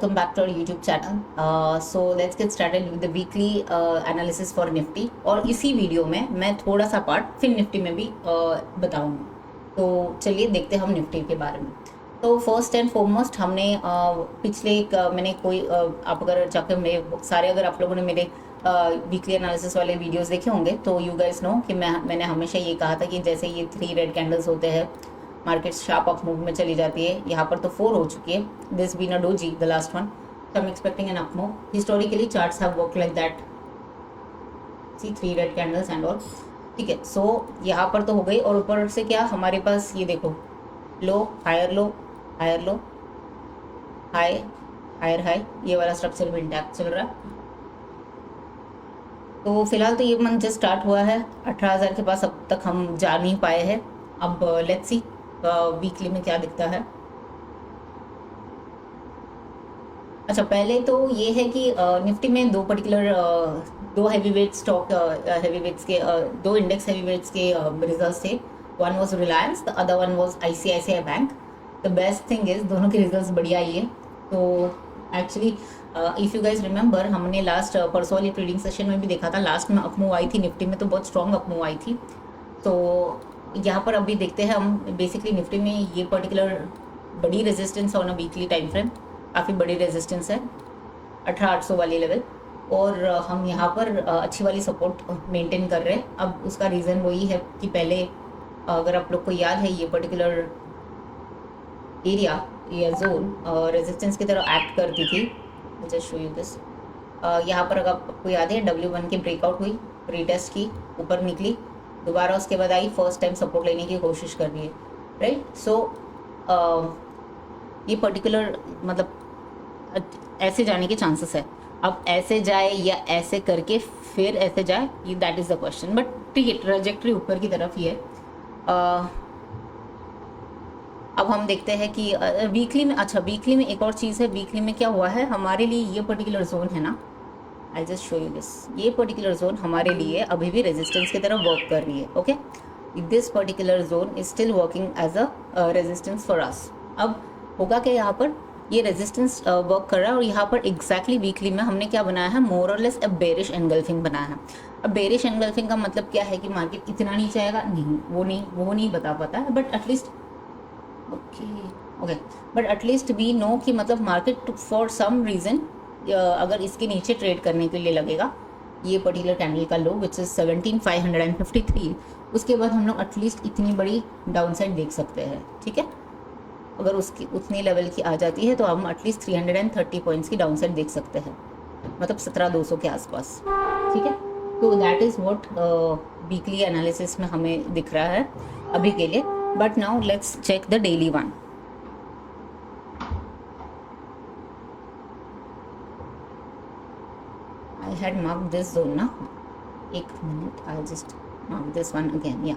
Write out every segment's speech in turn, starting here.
welcome back to our YouTube channel. So let's get started with the weekly analysis for Nifty. और इसी video में मैं थोड़ा सा पार्ट फिर निफ्टी में भी बताऊंगी. तो चलिए देखते हैं हम निफ्टी के बारे में. तो फर्स्ट एंड फॉरमोस्ट हमने पिछले मैंने आप अगर जाकर मेरे सारे अगर आप लोगों ने मेरे वीकली एनालिसिस वाले वीडियोस देखे होंगे तो यू गाइस नो कि मैंने हमेशा ये कहा था कि जैसे ये 3 रेड कैंडल्स होते हैं मार्केट शार्प अप मूव में चली जाती है. यहाँ पर तो 4 हो चुकी है. This been a doji the last one, so I'm expecting an up move. Historically charts have worked like that. See 3 red candles and all. ठीक है. सो यहाँ पर तो हो गई और ऊपर से क्या हमारे पास ये देखो low higher low higher low high higher high, ये वाला स्ट्रक्चर भी इंटैक्ट चल रहा है. तो फिलहाल तो ये मंथ जस्ट स्टार्ट हुआ है. 18,000 के पास अब तक हम जा नहीं पाए हैं. अब लेट्स सी वीकली में क्या दिखता है. अच्छा, पहले तो ये है कि निफ्टी में दो heavy weight stock heavy weights के दो इंडेक्स हैवी वेट्स के रिजल्ट्स थे. One was Reliance, the other one was ICICI bank. The best thing is दोनों के रिजल्ट्स बढ़िया ही है. तो actually if you guys remember हमने लास्ट परसों वाली ट्रेडिंग सेशन में भी देखा था. लास्ट में अपमूव आई थी निफ्टी में, तो बहुत स्ट्रॉन्ग अपमूव आई थी. तो यहाँ पर अभी देखते हैं हम बेसिकली निफ्टी में ये पर्टिकुलर बड़ी resistance on a weekly time frame, काफ़ी बड़ी रेजिस्टेंस है 18,800 वाली लेवल. और हम यहाँ पर अच्छी वाली सपोर्ट मेंटेन कर रहे हैं. अब उसका रीज़न वही है कि पहले अगर आप लोग को याद है ये पर्टिकुलर एरिया या जोन रेजिस्टेंस की तरह एक्ट करती थी. Just show you this. यहाँ पर अगर आपको याद है W1 की ब्रेकआउट हुई, रीटेस्ट की, ऊपर निकली, दोबारा उसके बाद आई, फर्स्ट टाइम सपोर्ट लेने की कोशिश कर रही है, राइट. सो ये पर्टिकुलर मतलब ऐसे जाने के चांसेस है. अब ऐसे जाए या ऐसे करके फिर ऐसे जाए, ये that is the question. But ठीक है, ट्रैजेक्टरी ऊपर की तरफ ही है. अब हम देखते हैं कि वीकली में, अच्छा वीकली में एक और चीज़ है. वीकली में क्या हुआ है हमारे लिए, ये पर्टिकुलर जोन है ना, I just show you this. ये पर्टिकुलर जोन हमारे लिए अभी भी रेजिस्टेंस की तरफ वर्क कर रही है. Okay, this particular zone is still working as a resistance for us. अब होगा कि यहाँ पर ये रेजिस्टेंस वर्क कर रहा है और यहाँ पर एग्जैक्टली वीकली में हमने क्या बनाया है, मोर और लेस अ बेरिश एनगल्फिंग बनाया है. अब बेरिश एनगल्फिंग का मतलब क्या है कि मार्केट इतना नीचे आएगा, नहीं वो नहीं बता पाता है. But at least okay but at least we know कि मतलब मार्केट फॉर सम रीज़न अगर इसके नीचे ट्रेड करने के लिए लगेगा ये पर्टिकुलर कैंडल का लो विच इज़ 17,553, उसके बाद हम लोग एटलीस्ट इतनी बड़ी डाउन साइड देख सकते हैं. ठीक है, अगर उसकी उतनी लेवल की आ जाती है तो हम एटलीस्ट 330 पॉइंट्स की डाउन साइड देख सकते हैं, मतलब 17,200 के आसपास. ठीक है, तो that is what weekly analysis में हमें दिख रहा है अभी के लिए. But now let's check the daily one. I had marked this zone ना, एक minute, I'll just mark this one again. या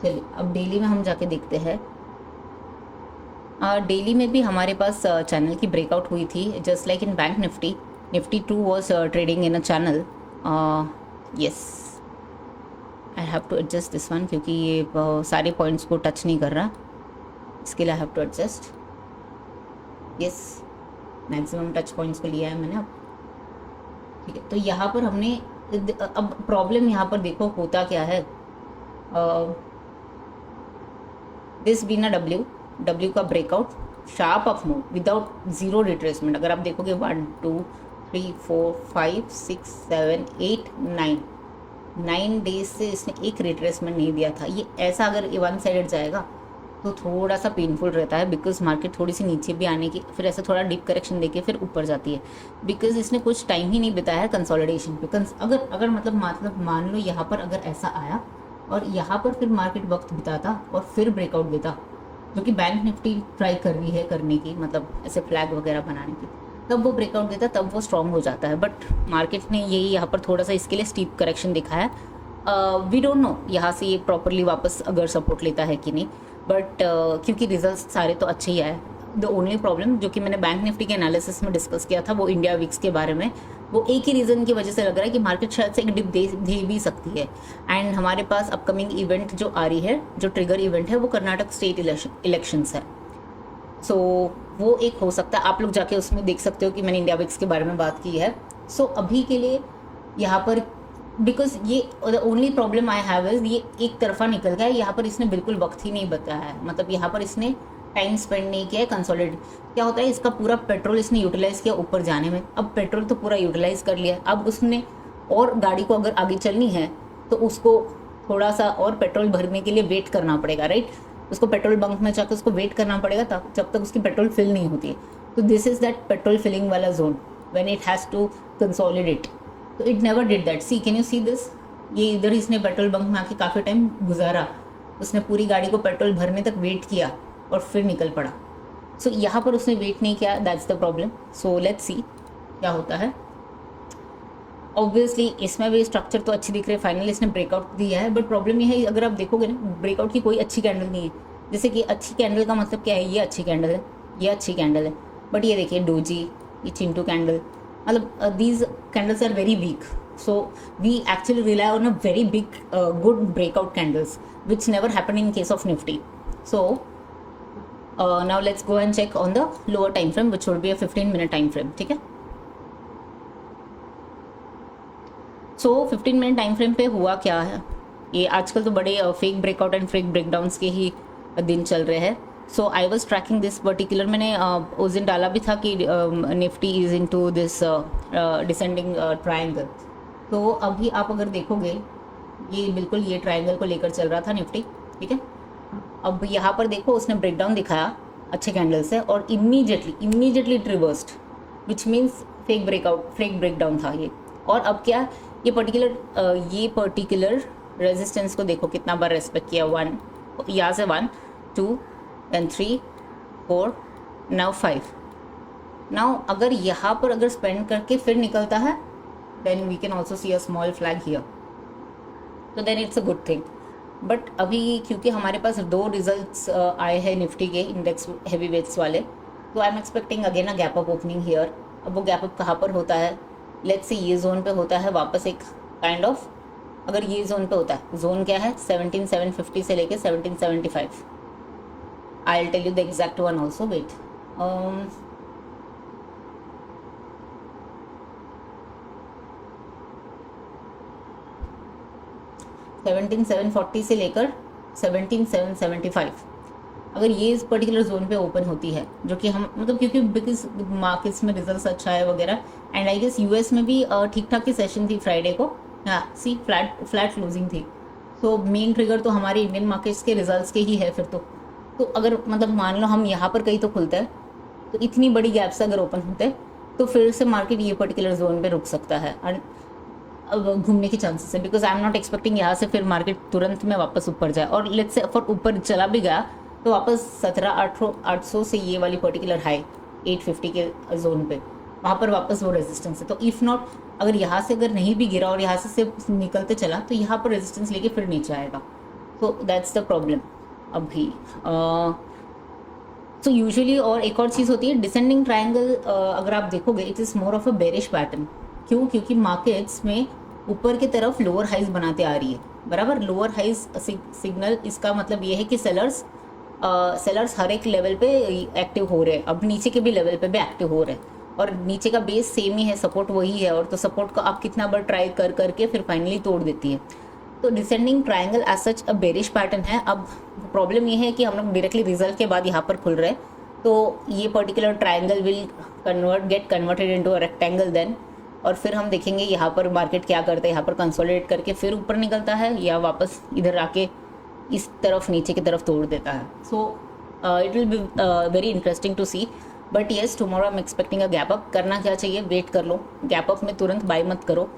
चलिए अब डेली में हम जाके देखते हैं. डेली में भी हमारे पास चैनल की ब्रेकआउट हुई थी, just like in Bank Nifty. Nifty 2 was trading in a channel. Yes, I have to adjust this one क्योंकि ये सारे पॉइंट्स को टच नहीं कर रहा, इसके लिए I have to adjust. Yes, maximum touch points को लिया है मैंने अब. ठीक है, तो यहाँ पर हमने अब प्रॉब्लम यहाँ पर देखो होता क्या है. दिस बीन अ डब्ल्यू का breakout, sharp up move without zero retracement. अगर आप देखोगे 1 2 3 4 5 6 7 8 9 डेज से इसने एक रिट्रेसमेंट नहीं दिया था. ये ऐसा अगर वन साइडेड जाएगा तो थोड़ा सा पेनफुल रहता है बिकॉज मार्केट थोड़ी सी नीचे भी आने की, फिर ऐसे थोड़ा डीप करेक्शन देके फिर ऊपर जाती है बिकॉज इसने कुछ टाइम ही नहीं बिताया है कंसोलिडेशन पे. अगर मतलब मान लो यहाँ पर अगर ऐसा आया और यहाँ पर फिर मार्केट वक्त बिताता और फिर ब्रेकआउट देता, जो कि बैंक निफ्टी ट्राई कर रही है करने की, मतलब ऐसे फ्लैग वगैरह बनाने की, तब वो ब्रेकआउट देता, तब वो स्ट्रॉन्ग हो जाता है. बट मार्केट ने यही यहाँ पर थोड़ा सा इसके लिए स्टीप करेक्शन दिखा है. वी डोंट नो यहाँ से ये प्रॉपरली वापस अगर सपोर्ट लेता है कि नहीं. बट क्योंकि रिजल्ट्स सारे तो अच्छे ही आए. द ओनली प्रॉब्लम जो कि मैंने बैंक निफ्टी के एनालिसिस में डिस्कस किया था वो इंडिया विक्स के बारे में, वो एक ही रीज़न की वजह से लग रहा है कि मार्केट शायद से एक डिप दे भी सकती है. एंड हमारे पास अपकमिंग इवेंट जो आ रही है, जो ट्रिगर इवेंट है, वो कर्नाटक स्टेट इलेक्शंस है. सो वो एक हो सकता है, आप लोग जाके उसमें देख सकते हो कि मैंने इंडिया विक्स के बारे में बात की है। सो अभी के लिए यहाँ पर, बिकॉज ये only problem I have is ये एक तरफा निकल गया है, यहाँ पर इसने बिल्कुल वक्त ही नहीं बताया है, मतलब यहाँ पर इसने टाइम स्पेंड नहीं किया है कंसोलिडेट। क्या होता है, इसका पूरा पेट्रोल इसने यूटिलाइज किया ऊपर जाने में, अब पेट्रोल तो पूरा यूटिलाइज कर लिया, अब उसने और गाड़ी को अगर आगे चलनी है तो उसको थोड़ा सा और पेट्रोल भरने के लिए वेट करना पड़ेगा, राइट। उसको पेट्रोल बंक में जाकर उसको वेट करना पड़ेगा तब जब तक उसकी पेट्रोल फिल नहीं होती है। तो this is that petrol filling वाला zone when it has to consolidate. तो it never did that. See, can you see this, ये इधर इसने पेट्रोल बंक में आके काफ़ी टाइम गुजारा, उसने पूरी गाड़ी को पेट्रोल भरने तक वेट किया और फिर निकल पड़ा। सो यहाँ पर उसने वेट नहीं किया, that's the problem. So let's see क्या होता है। ऑब्वियसली इसमें भी स्ट्रक्चर तो अच्छी दिख रही है, फाइनली इसने ब्रेकआउट दिया है, बट प्रॉब्लम ये है अगर आप देखोगे ना, ब्रेकआउट की कोई अच्छी कैंडल नहीं है। जैसे कि अच्छी कैंडल का मतलब क्या है, ये अच्छी कैंडल है, ये अच्छी कैंडल है, बट ये देखिए डोजी, ये चिंटू कैंडल, मतलब these candles are very weak. So we actually rely on a very big good breakout candles which never happen in case of Nifty. So now let's go and check on the lower time frame which would be a 15 minute time frame, ठीक है। सो 15 minute time frame पे हुआ क्या है, ये आजकल तो बड़े fake breakout and fake breakdowns के ही दिन चल रहे हैं। So I was tracking this particular, मैंने उस दिन डाला भी था कि Nifty is in to this descending triangle. तो अभी आप अगर देखोगे ये बिल्कुल ये ट्राइंगल को लेकर चल रहा था निफ्टी, ठीक है। अब यहाँ पर देखो उसने ब्रेकडाउन दिखाया अच्छे कैंडल से और immediately it reversed, which means fake breakout, fake breakdown था ये। और अब क्या, ये पर्टिकुलर रेजिस्टेंस को देखो कितना बार रेस्पेक्ट किया, 1 यहाँ से 1 2 देन 3 4 नाउ 5। नाउ अगर यहाँ पर अगर स्पेंड करके फिर निकलता है then we can also see a small flag here, तो then it's a good thing. But अभी क्योंकि हमारे पास 2 रिजल्ट्स आए हैं निफ्टी के इंडेक्स हैवी वेट्स वाले, तो आई am expecting again a gap up opening here. अब वो गैप अप कहाँ पर होता है, लेट्स से ये जोन पे होता है वापस एक काइंड ऑफ, अगर ये जोन पे होता है, जोन क्या है 17,750 से लेके 1775। I will tell you the exact one also, wait 17,740 से लेकर 17,775 अगर ये इस पर्टिकुलर जोन पे ओपन होती है, जो कि हम मतलब क्योंकि बिकॉज मार्केट्स में रिजल्ट अच्छा है वगैरह, एंड आई गेस यूएस में भी ठीक ठाक की सेशन थी फ्राइडे को, हाँ सी फ्लैट क्लोजिंग थी। सो मेन ट्रिगर तो हमारे इंडियन मार्केट्स के रिजल्ट्स के ही है फिर तो अगर मतलब मान लो हम यहाँ पर कहीं तो खुलता है, तो इतनी बड़ी गैप से अगर ओपन होते हैं तो फिर से मार्केट ये पर्टिकुलर जोन पे रुक सकता है और घूमने के चांसेस है, because I am not expecting यहाँ से फिर मार्केट तुरंत में वापस ऊपर जाए। और लेट्स से फॉर ऊपर चला भी गया तो वापस 17,800 से ये वाली पर्टिकुलर हाई 850 के जोन पे वहाँ पर वापस वो रेजिस्टेंस है। तो इफ़ नॉट अगर यहाँ से अगर नहीं भी गिरा और यहाँ से सिर्फ निकलते चला तो यहाँ पर रेजिस्टेंस लेके फिर नीचे आएगा। तो दैट्स द प्रॉब्लम अभी। सो यूजुअली और एक और चीज़ होती है डिसेंडिंग ट्राइंगल, अगर आप देखोगे it is more of a bearish pattern. क्यों, क्योंकि मार्केट्स में ऊपर की तरफ लोअर हाइज बनाते आ रही है, बराबर। लोअर हाइज सिग्नल, इसका मतलब ये है कि सेलर्स हर एक लेवल पे एक्टिव हो रहे हैं, अब नीचे के भी लेवल पे भी एक्टिव हो रहे हैं, और नीचे का बेस सेम ही है, सपोर्ट वही है, और तो सपोर्ट को आप कितना बार ट्राई कर करके फिर फाइनली तोड़ देती है। तो descending triangle as such a bearish pattern है। अब प्रॉब्लम ये है कि हम लोग डायरेक्टली रिजल्ट के बाद यहाँ पर खुल रहे हैं, तो ये particular triangle will get converted into a rectangle then, और फिर हम देखेंगे यहाँ पर मार्केट क्या करता है, यहाँ पर कंसोलिडेट करके फिर ऊपर निकलता है या वापस इधर आके इस तरफ नीचे की तरफ तोड़ देता है। So it will be very interesting to see, but yes tomorrow I am expecting a gap up. करना क्या चाहिए, वेट कर लो, गैप अप में तुरंत बाय मत करो।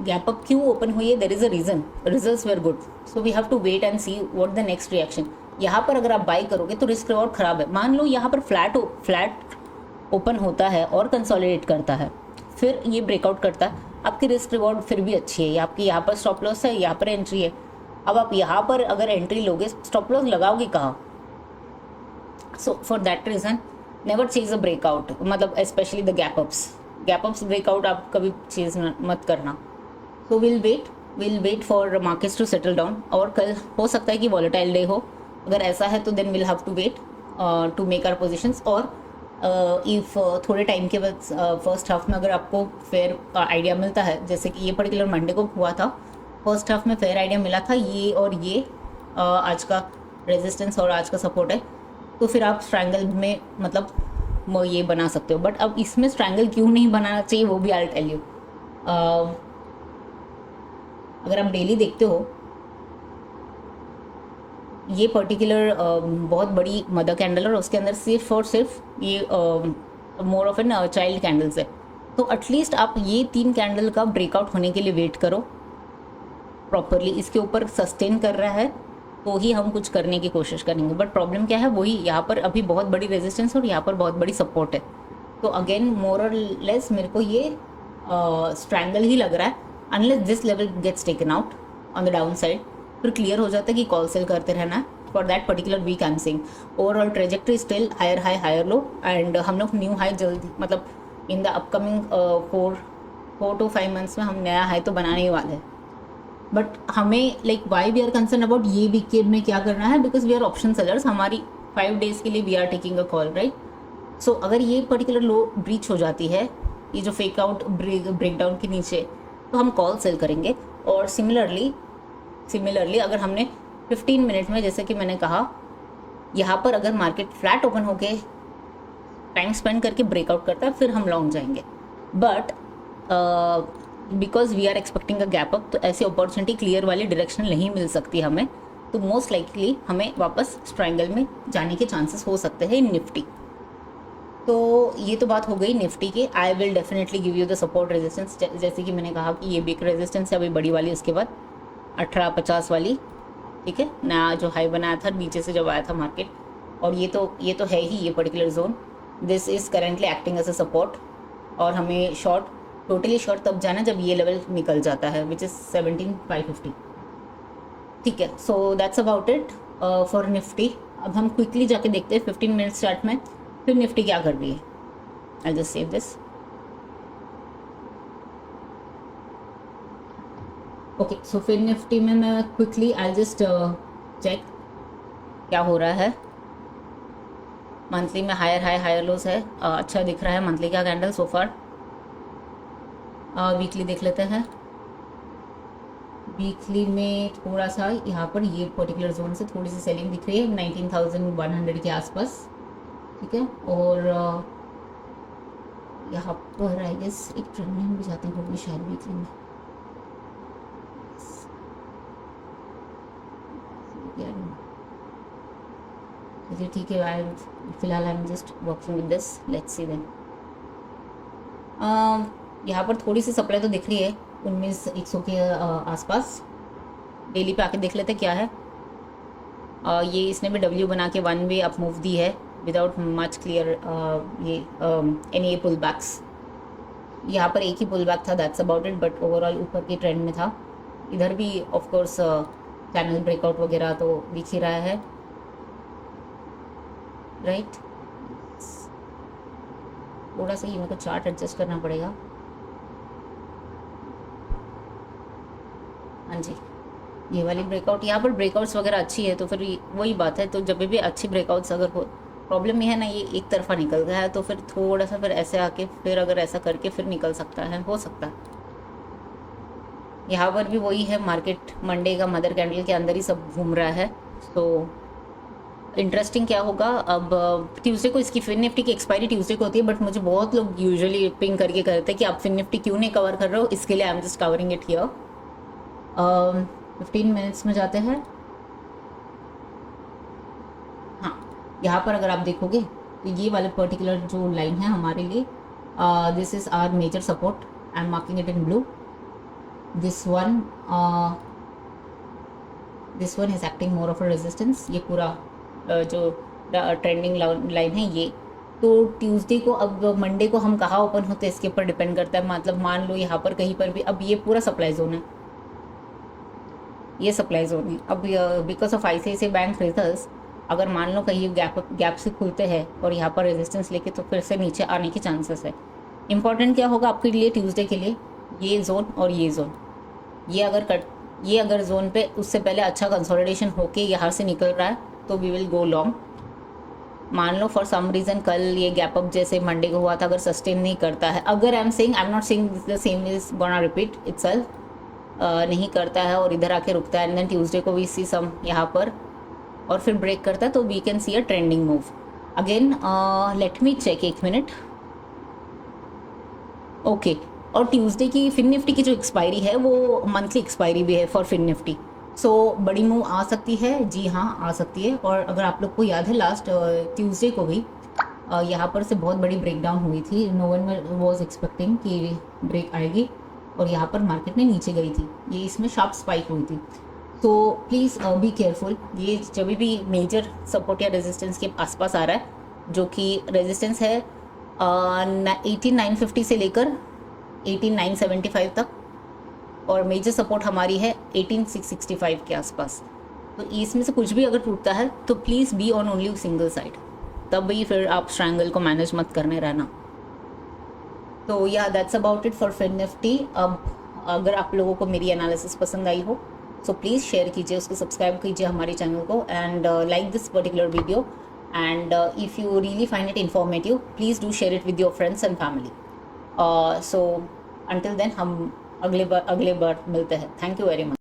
गैप अप क्यों ओपन हुई है, there is a reason, results were good, so we have to wait and see what the next reaction. यहाँ पर अगर आप बाई करोगे तो रिस्क रिवॉर्ड खराब है। मान लो यहाँ पर फ्लैट ओपन होता है और कंसोलिडेट करता है, फिर ये ब्रेकआउट करता है, आपकी रिस्क रिवॉर्ड फिर भी अच्छी है, आपकी यहाँ पर स्टॉप लॉस है, यहाँ पर एंट्री है। अब आप यहाँ पर अगर एंट्री लोगे, स्टॉप लॉस लगाओगे कहाँ? So for that reason never chase a breakout, मतलब specially the gap ups breakout आप कभी चेज मत करना। So will wait for markets to settle down, और कल हो सकता है कि वॉलेटाइल डे हो, अगर ऐसा है तो then will have to wait. To make our positions. और इफ़ थोड़े टाइम के बाद फर्स्ट हाफ में अगर आपको फेयर आइडिया मिलता है, जैसे कि ये पर्टिकुलर मंडे को हुआ था, फर्स्ट हाफ में फेयर आइडिया मिला था ये और ये आज का रेजिस्टेंस और आज का सपोर्ट है, तो फिर आप स्ट्रैंगल में मतलब ये बना सकते हो। बट अब इसमें स्ट्रैंगल क्यों नहीं बनाना चाहिए वो भी आई टेल यू। अगर आप डेली देखते हो, ये पर्टिकुलर बहुत बड़ी मदर कैंडल और उसके अंदर सिर्फ और सिर्फ ये more of an child candles है, तो एटलीस्ट आप ये 3 कैंडल का ब्रेकआउट होने के लिए वेट करो प्रॉपरली। इसके ऊपर सस्टेन कर रहा है तो ही हम कुछ करने की कोशिश करेंगे। बट प्रॉब्लम क्या है, वही यहाँ पर अभी बहुत बड़ी रेजिस्टेंस और यहाँ पर बहुत बड़ी सपोर्ट है। तो अगेन मोर और लेस मेरे को ये स्ट्रैंगल ही लग रहा है, unless this level gets taken out on the down side, फिर क्लियर हो जाता है कि कॉल सेल करते रहना है for that particular week. I am saying overall trajectory still higher high higher low, and हम लोग न्यू हाई जल्दी मतलब in the upcoming 4 to 5 months में हम नया हाई तो बनाने ही वाले हैं। बट हमें like why we are concern about ये वीक के में क्या करना है, because we are option sellers, हमारी 5 डेज के लिए we are taking a call, right. So अगर ये पर्टिकुलर लो ब्रीच हो जाती है, ये जो फेक आउट ब्रेकडाउन के नीचे, तो हम कॉल सेल करेंगे। और सिमिलरली अगर हमने 15 मिनट में, जैसे कि मैंने कहा, यहाँ पर अगर मार्केट फ्लैट ओपन होके टाइम स्पेंड करके ब्रेकआउट करता है, फिर हम लॉन्ग जाएंगे। But because we are expecting a gap up, तो ऐसी अपॉर्चुनिटी क्लियर वाली डायरेक्शन नहीं मिल सकती हमें, तो मोस्ट लाइकली हमें वापस ट्रायंगल में जाने के चांसेस हो सकते हैं इन निफ्टी। तो ये तो बात हो गई निफ्टी की। I will definitely give you the support resistance, जैसे कि मैंने कहा कि ये बिग रेजिस्टेंस है अभी बड़ी वाली, उसके बाद 1850 वाली, ठीक है, नया जो हाई बनाया था नीचे से जब आया था मार्केट। और ये तो है ही ये particular zone, this is currently acting as a support. और हमें टोटली शॉर्ट तब जाना जब ये लेवल निकल जाता है, विच इज़ 17,550, ठीक है। So that's about it for Nifty. अब हम क्विकली जाके देखते हैं 15 मिनट चार्ट में फिर निफ्टी क्या कर रही है। I just save this. Okay, so फिर निफ्टी में मैं क्विकली आई जस्ट चेक क्या हो रहा है। मंथली में हायर लोस है, अच्छा दिख रहा है मंथली का कैंडल सो फार। वीकली देख लेते हैं। वीकली में थोड़ा सा यहाँ पर ये पर्टिकुलर जोन से थोड़ी सी सेलिंग दिख रही है 19,100 के आसपास, ठीक है। और यहाँ पर आई गेस एक ट्रेंड लाइन भी जाती होगी शायद वीकली में, चलिए ठीक है। आई फिलहाल I am just working with this, let's see then. यहाँ पर थोड़ी सी सप्लाई तो दिख रही है 19,100 के आसपास। डेली पे आके देख लेते क्या है। ये इसने भी डब्ल्यू बना के 1 वे अप मूव दी है विदाउट मच क्लियर ये एनी पुल बैक्स। यहाँ पर एक ही पुल बैक था, that's about it. But overall ऊपर के ट्रेंड में था। इधर भी ऑफ कोर्स चैनल ब्रेकआउट वगैरह तो दिख ही रहा है, राइट। थोड़ा सा ही मेरे को चार्ट एडजस्ट करना पड़ेगा। हाँ जी, ये वाली ब्रेकआउट, यहाँ पर ब्रेकआउट्स वगैरह अच्छी है, तो फिर वही बात है। तो जब भी अच्छी ब्रेकआउट्स अगर हो, प्रॉब्लम ये है ना, ये एक तरफा निकल गया है, तो फिर थोड़ा सा फिर ऐसे आके फिर अगर ऐसा करके फिर निकल सकता है, हो सकता है। यहाँ पर भी वही है, मार्केट मंडे का मदर कैंडल के अंदर ही सब घूम रहा है। तो इंटरेस्टिंग क्या होगा अब ट्यूसडे को, इसकी फिन निफ्टी की एक्सपायरी ट्यूसडे को होती है। बट मुझे बहुत लोग यूजुअली पिंग करके करते हैं कि आप फिन निफ्टी क्यों नहीं कवर कर रहे हो, इसके लिए आई am just covering it here. 15 minutes में जाते हैं। हाँ, यहाँ पर अगर आप देखोगे तो ये वाले पर्टिकुलर जो लाइन है हमारे लिए, this is our major support, I am marking it in blue. This one is acting more of a resistance. ये पूरा जो ट्रेंडिंग लाइन है ये, तो ट्यूसडे को, अब मंडे को हम कहाँ ओपन होते हैं इसके ऊपर डिपेंड करता है। मतलब मान लो यहाँ पर कहीं पर भी, अब ये पूरा सप्लाई जोन है, ये सप्लाई जोन है। अब because of ICICI bank results, अगर मान लो कहीं गैप से खुलते हैं और यहाँ पर रेजिस्टेंस लेके, तो फिर से नीचे आने के चांसेस है। इंपॉर्टेंट क्या होगा आपके लिए ट्यूसडे के लिए, ये जोन और ये जोन, ये अगर जोन पे उससे पहले अच्छा कंसोलिडेशन होके यहाँ से निकल रहा है तो वी विल गो लॉन्ग। मान लो फॉर सम रीज़न कल ये गैप अप जैसे मंडे को हुआ था, अगर सस्टेन नहीं करता है, अगर I am not saying the same is gonna repeat itself, नहीं करता है और इधर आके रुकता है एंड देन ट्यूसडे को वी सी सम यहाँ पर और फिर ब्रेक करता है, तो we can see a trending move again. Let me check, एक मिनट. ओके, और ट्यूसडे की फिन निफ्टी की जो एक्सपायरी है वो मंथली एक्सपायरी भी है फॉर फिन निफ्टी. सो बड़ी मूव आ सकती है, जी हाँ आ सकती है. और अगर आप लोग को याद है लास्ट ट्यूसडे को भी यहाँ पर से बहुत बड़ी ब्रेकडाउन हुई थी. नो वन वाज एक्सपेक्टिंग कि ब्रेक आएगी और यहाँ पर मार्केट में नीचे गई थी, ये इसमें शार्प स्पाइक हुई थी. तो प्लीज़ बी केयरफुल. ये जब भी मेजर सपोर्ट या रेजिस्टेंस के आसपास आ रहा है, जो कि रेजिस्टेंस है 18,950 से लेकर 18,975 तक, और मेजर सपोर्ट हमारी है 18,665 के आसपास. तो इसमें से कुछ भी अगर टूटता है तो please be on only single side, तब भी फिर आप ट्रायंगल को मैनेज मत करने रहना. तो yeah that's about it for FinNifty. अब अगर आप लोगों को मेरी एनालिसिस पसंद आई हो सो प्लीज़ शेयर कीजिए, उसको सब्सक्राइब कीजिए हमारे चैनल को, and like this particular video, and if you really find it informative please do share it with your friends and family. So until then हम अगले बार मिलते हैं. Thank you very much.